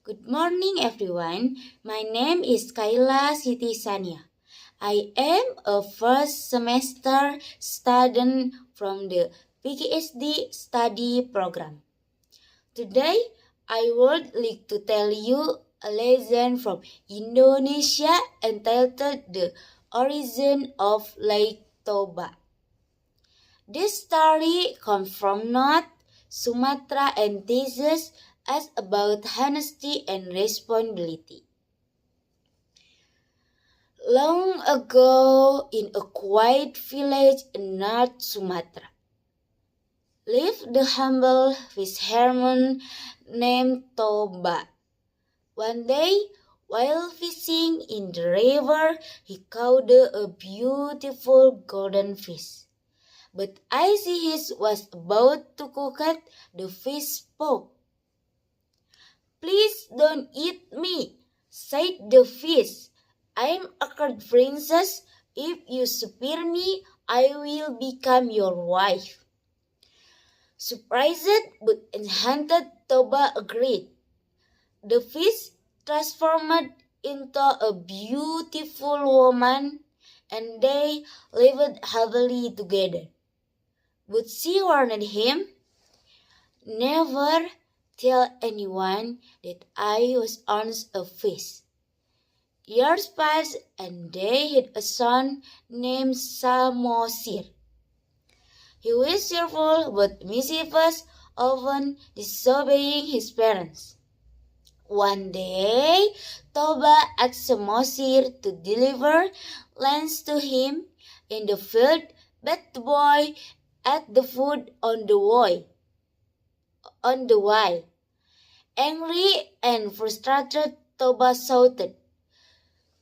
Good morning, everyone. My name is Kaila Siti Sania. I am a first semester student from the PGSD study program. Today, I would like to tell you a lesson from Indonesia entitled The Origin of Lake Toba. This story comes from North Sumatra and teaches us about honesty and responsibility. Long ago, in a quiet village in North Sumatra, lived the humble fisherman named Toba. One day, while fishing in the river, he caught a beautiful golden fish. But as he was about to cook it, the fish spoke. "Please don't eat me," said the fish. "I'm a court princess. If you spare me, I will become your wife." Surprised but enchanted, Toba agreed. The fish transformed into a beautiful woman, and they lived happily together. But she warned him, "Never tell anyone that I was once a fish." Years passed, and they had a son named Samosir. He was cheerful but mischievous, often disobeying his parents. One day, Toba asked Samosir to deliver lambs to him in the field, but the boy ate the food on the way. Angry and frustrated, Toba shouted,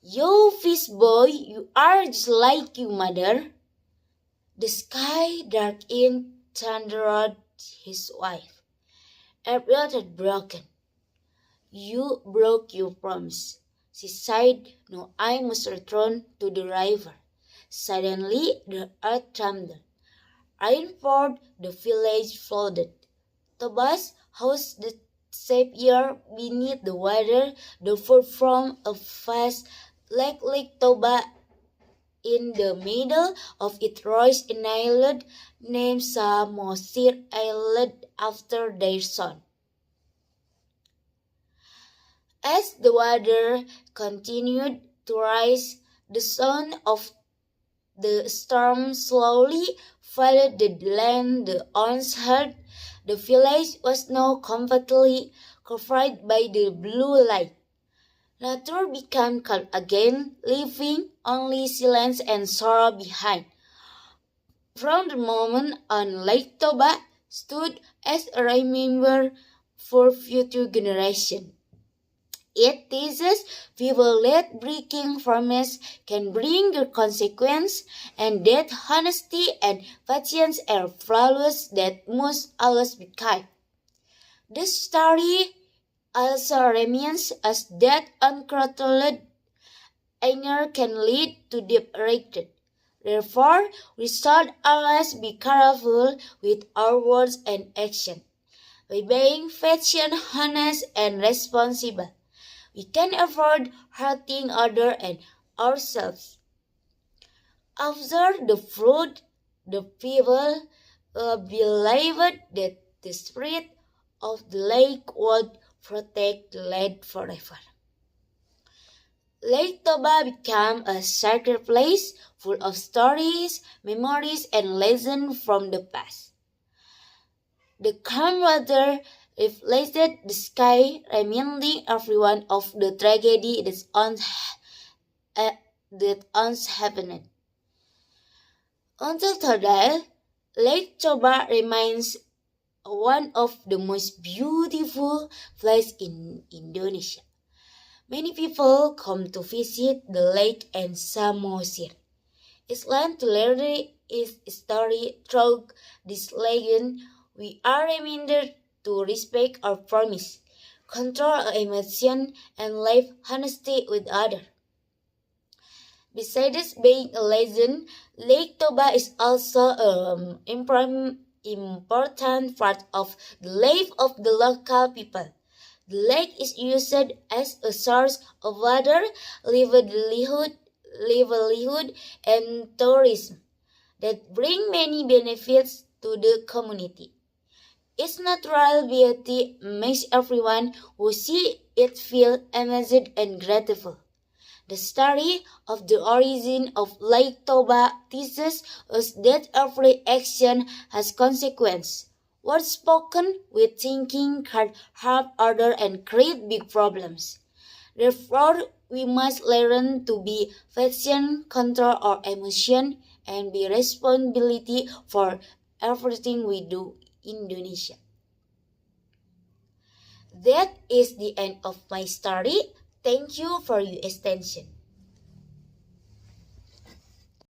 "You fish boy, you are just like your mother." The sky darkened, thundered his wife. April had broken. "You broke your promise," she sighed. "Now I must return to the river." Suddenly the earth trembled. Rain poured, the village flooded. Toba's house disappeared beneath the water. The food from a vast Lake Toba. In the middle of it rose an island named Samosir Island after their son. As the water continued to rise, the sound of the storm slowly flooded the land the once heard. The village was now completely covered by the blue light. Nature became calm again, leaving only silence and sorrow behind. From the moment on, Lake Toba stood as a reminder for future generations. It teaches people that breaking promises can bring the consequence, and that honesty and patience are values that must always be kind. This story also reminds us that uncontrolled anger can lead to deep regret. Therefore, we should always be careful with our words and actions. By being patient, honest, and responsible, we can avoid hurting others and ourselves. After the flood, the people believed that the spirit of the lake would protect the land forever. Lake Toba became a sacred place full of stories, memories, and lessons from the past. The calm water reflected the sky, reminding everyone of the tragedy that once happened. Until today, Lake Toba remains one of the most beautiful places in Indonesia. Many people come to visit the lake and Samosir. Islam to learn its story through this legend. We are reminded to respect our promise, control our emotion, and live honesty with others. Besides being a legend, Lake Toba is also an important part of the life of the local people. The lake is used as a source of water, livelihood and tourism that bring many benefits to the community. Its natural beauty makes everyone who see it feel amazed and grateful. The story of the origin of Lake Toba teaches us that every action has consequence. Words spoken with thinking can harm others and create big problems. Therefore, we must learn to be patient, control our emotion, and be responsibility for everything we do in Indonesia. That is the end of my story. Thank you for your attention.